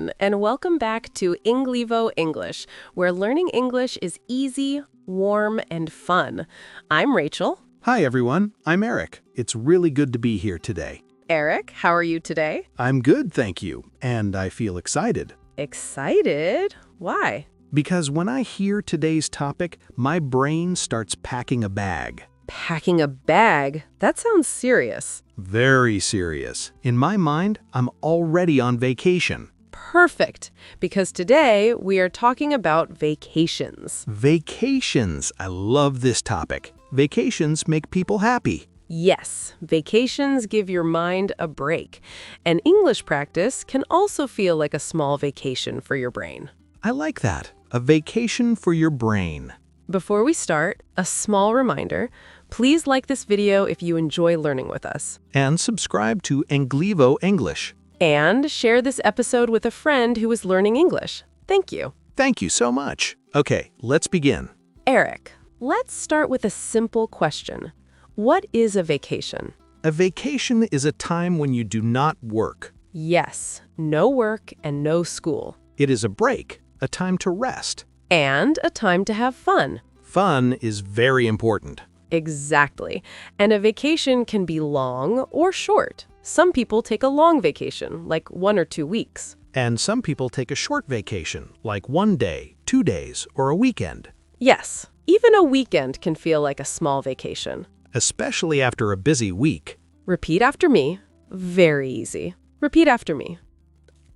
everyone, and welcome back to ENGLIVO English, where learning English is easy, warm, and fun. I'm Rachel. Hi, everyone. I'm Eric. It's really good to be here today. Eric, how are you today? I'm good, thank you, and I feel excited. Excited? Why? Because when I hear today's topic, my brain starts packing a bag. Packing a bag? That sounds serious. Very serious. In my mind, I'm already on vacation. Perfect, because today we are talking about vacations. Vacations. I love this topic. Vacations make people happy. Yes, vacations give your mind a break, and English practice can also feel like a small vacation for your brain. I like that. A vacation for your brain. Before we start, a small reminder, please like this video if you enjoy learning with us. And subscribe to ENGLIVO English. And share this episode with a friend who is learning English. Thank you. Thank you so much. Okay, let's begin. Eric, let's start with a simple question. What is a vacation? A vacation is a time when you do not work. Yes, no work and no school. It is a break, a time to rest. And a time to have fun. Fun is very important. Exactly. And a vacation can be long or short. Some people take a long vacation, like 1 or 2 weeks. And some people take a short vacation, like 1 day, 2 days, or a weekend. Yes, even a weekend can feel like a small vacation. Especially after a busy week. Repeat after me. Very easy. Repeat after me.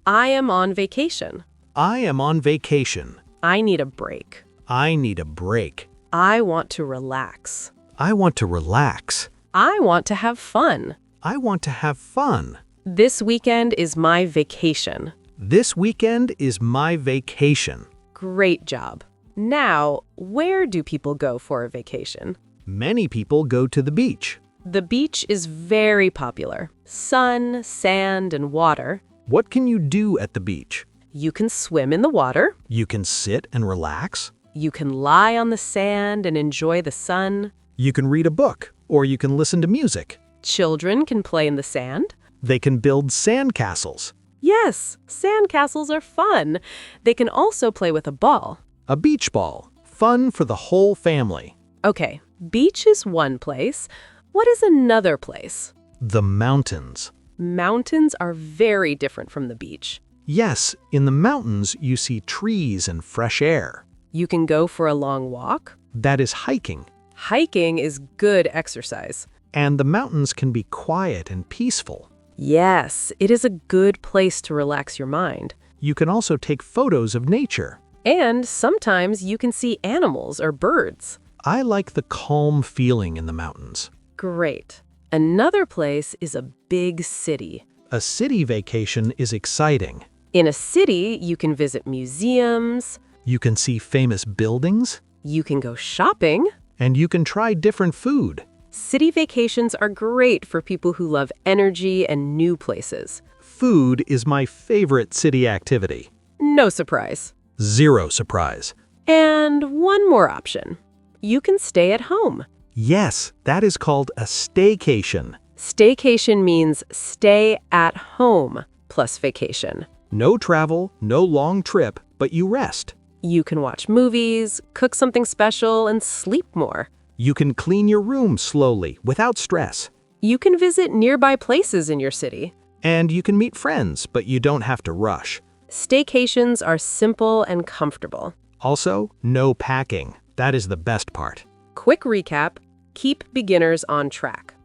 I am on vacation. I am on vacation. I need a break. I need a break. I want to relax. I want to relax. I want to have fun. I want to have fun. This weekend is my vacation. This weekend is my vacation. Great job. Now, where do people go for a vacation? Many people go to the beach. The beach is very popular. Sun, sand, and water. What can you do at the beach? You can swim in the water. You can sit and relax. You can lie on the sand and enjoy the sun. You can read a book, or you can listen to music. Children can play in the sand. They can build sand castles. Yes, sand castles are fun. They can also play with a ball. A beach ball. Fun for the whole family. Okay, beach is one place. What is another place? The mountains. Mountains are very different from the beach. Yes, in the mountains you see trees and fresh air. You can go for a long walk. That is hiking. Hiking is good exercise. And the mountains can be quiet and peaceful. Yes, it is a good place to relax your mind. You can also take photos of nature. And sometimes you can see animals or birds. I like the calm feeling in the mountains. Great. Another place is a big city. A city vacation is exciting. In a city, you can visit museums. You can see famous buildings. You can go shopping. And you can try different food. City vacations are great for people who love energy and new places. Food is my favorite city activity. No surprise. Zero surprise. And one more option. You can stay at home. Yes, that is called a staycation. Staycation means stay at home plus vacation. No travel, no long trip, but you rest. You can watch movies, cook something special, and sleep more. You can clean your room slowly, without stress. You can visit nearby places in your city. And you can meet friends, but you don't have to rush. Staycations are simple and comfortable. Also, no packing. That is the best part. Quick recap, keep beginners on track.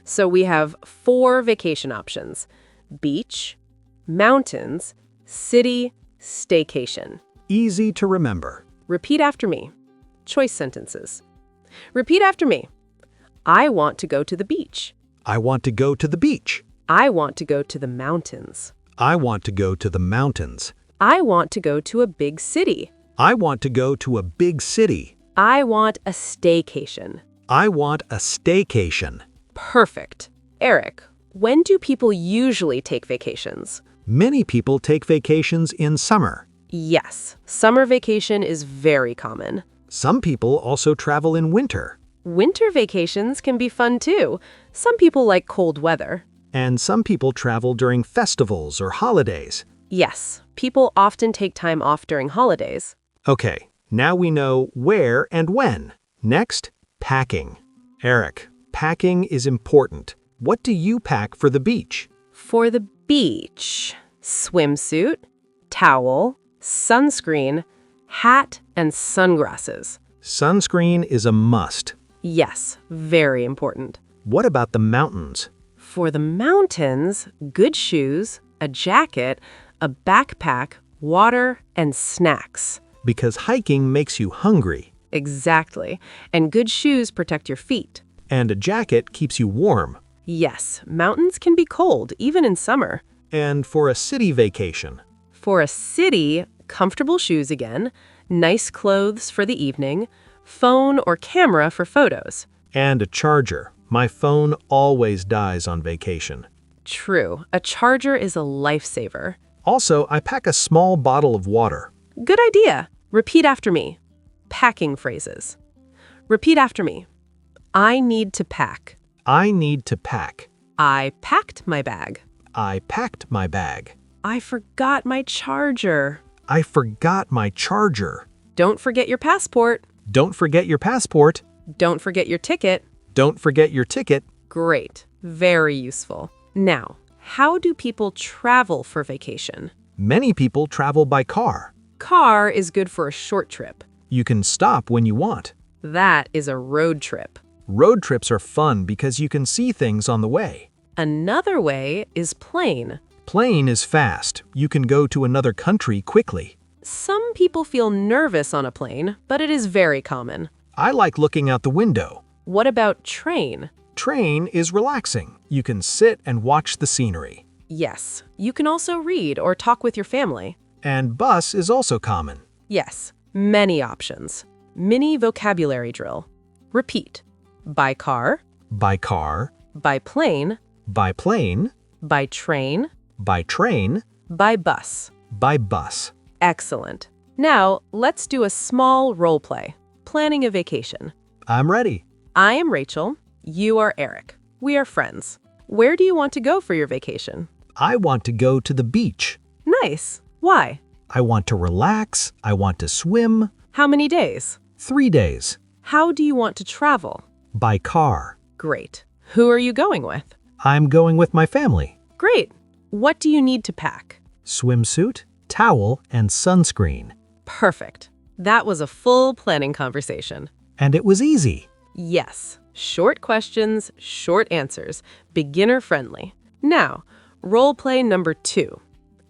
So we have 4 vacation options: beach, mountains, city, staycation. Easy to remember. Repeat after me. Choice sentences. Repeat after me. I want to go to the beach. I want to go to the beach. I want to go to the mountains. I want to go to the mountains. I want to go to a big city. I want to go to a big city. I want a staycation. I want a staycation. Perfect. Eric, when do people usually take vacations? Many people take vacations in summer. Yes, summer vacation is very common. Some people also travel in winter. Winter vacations can be fun too. Some people like cold weather. And some people travel during festivals or holidays. Yes, People often take time off during holidays. Okay, now we know where and when. Next, packing. Eric, packing is important. What do you pack for the beach? For the beach, swimsuit, towel, sunscreen, hat, and sunglasses. Sunscreen is a must. Yes, very important. What about the mountains? For the mountains, good shoes, a jacket, a backpack, water, and snacks. Because hiking makes you hungry. Exactly. And good shoes protect your feet. And a jacket keeps you warm. Yes, mountains can be cold, even in summer. And for a city vacation? For a city, comfortable shoes again, nice clothes for the evening, phone or camera for photos. And a charger. My phone always dies on vacation. True, a charger is a lifesaver. Also, I pack a small bottle of water. Good idea. Repeat after me. Packing phrases. Repeat after me. I need to pack. I need to pack. I packed my bag. I packed my bag. I forgot my charger. I forgot my charger. Don't forget your passport. Don't forget your passport. Don't forget your ticket. Don't forget your ticket. Great. Very useful. Now, how do people travel for vacation? Many people travel by car. Car is good for a short trip. You can stop when you want. That is a road trip. Road trips are fun because you can see things on the way. Another way is plane. Plane is fast. You can go to another country quickly. Some people feel nervous on a plane, but it is very common. I like looking out the window. What about train? Train is relaxing. You can sit and watch the scenery. Yes, you can also read or talk with your family. And bus is also common. Yes, many options. Mini vocabulary drill. Repeat. By car. By car. By plane. By plane. By train. By train. By bus. By bus. Excellent. Now, let's do a small role play. Planning a vacation. I'm ready. I am Rachel. You are Eric. We are friends. Where do you want to go for your vacation? I want to go to the beach. Nice. Why? I want to relax. I want to swim. How many days? 3 days. How do you want to travel? By car. Great. Who are you going with? I'm going with my family. Great. What do you need to pack? Swimsuit, towel, and sunscreen. Perfect. That was a full planning conversation. And it was easy. Yes. Short questions, short answers. Beginner friendly. Now, role play number 2.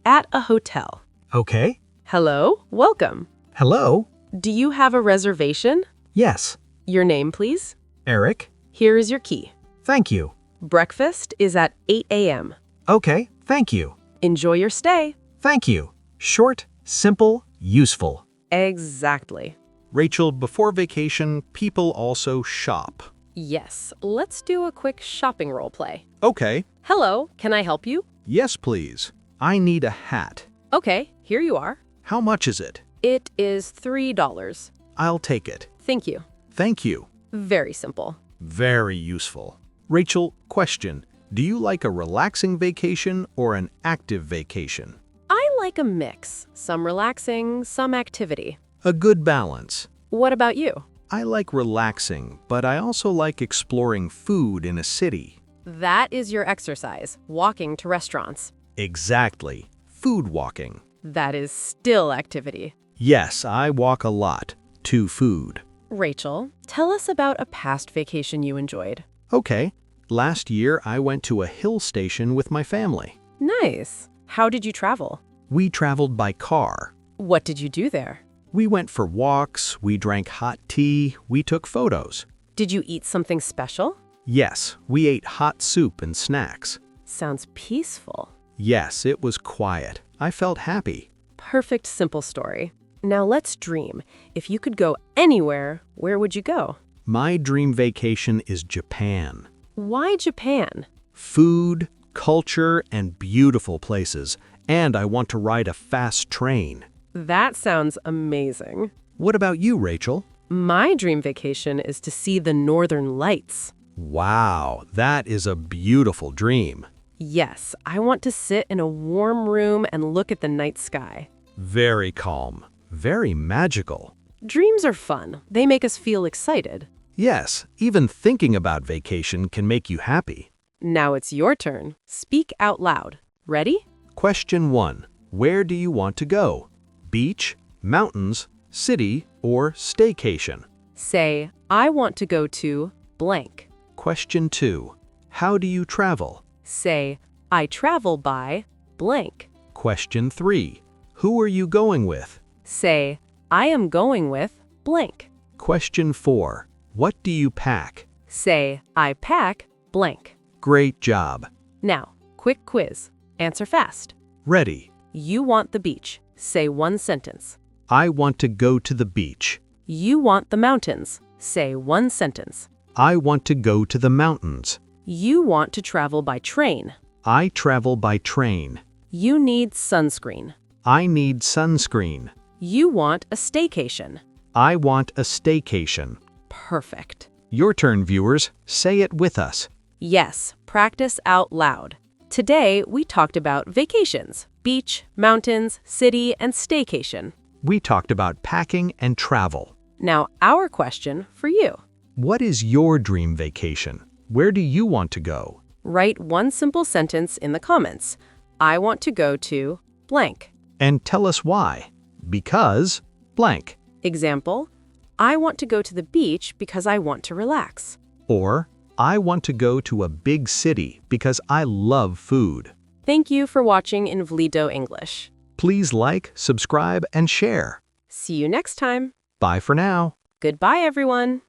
At a hotel. Okay. Hello. Welcome. Hello. Do you have a reservation? Yes. Your name, please. Eric. Here is your key. Thank you. Breakfast is at 8 a.m. Okay. Thank you. Enjoy your stay. Thank you. Short, simple, useful. Exactly. Rachel, before vacation, people also shop. Yes, let's do a quick shopping role play. Okay. Hello, can I help you? Yes, please. I need a hat. Okay, here you are. How much is it? It is $3. I'll take it. Thank you. Thank you. Very simple. Very useful. Rachel, question. Do you like a relaxing vacation or an active vacation? I like a mix. Some relaxing, some activity. A good balance. What about you? I like relaxing, but I also like exploring food in a city. That is your exercise, walking to restaurants. Exactly. Food walking. That is still activity. Yes, I walk a lot. To food. Rachel, tell us about a past vacation you enjoyed. Okay. Last year, I went to a hill station with my family. Nice. How did you travel? We traveled by car. What did you do there? We went for walks, we drank hot tea, we took photos. Did you eat something special? Yes, we ate hot soup and snacks. Sounds peaceful. Yes, it was quiet. I felt happy. Perfect simple story. Now let's dream. If you could go anywhere, where would you go? My dream vacation is Japan. Why Japan? Food, culture, and beautiful places. And I want to ride a fast train. That sounds amazing. What about you, Rachel? My dream vacation is to see the Northern Lights. Wow, that is a beautiful dream. Yes, I want to sit in a warm room and look at the night sky. Very calm. Very magical. Dreams are fun. They make us feel excited. Yes, even thinking about vacation can make you happy. Now it's your turn. Speak out loud. Ready? Question 1. Where do you want to go? Beach, mountains, city, or staycation? Say, I want to go to blank. Question 2. How do you travel? Say, I travel by blank. Question 3. Who are you going with? Say, I am going with blank. Question 4. What do you pack? Say, I pack blank. Great job. Now, quick quiz. Answer fast. Ready. You want the beach. Say one sentence. I want to go to the beach. You want the mountains. Say one sentence. I want to go to the mountains. You want to travel by train. I travel by train. You need sunscreen. I need sunscreen. You want a staycation. I want a staycation. Perfect. Your turn, viewers. Say it with us. Yes, practice out loud. Today, we talked about vacations, beach, mountains, city, and staycation. We talked about packing and travel. Now, our question for you. What is your dream vacation? Where do you want to go? Write one simple sentence in the comments. I want to go to blank. And tell us why. Because blank. Example, I want to go to the beach because I want to relax. Or, I want to go to a big city because I love food. Thank you for watching ENGLIVO English. Please like, subscribe, and share. See you next time. Bye for now. Goodbye, everyone.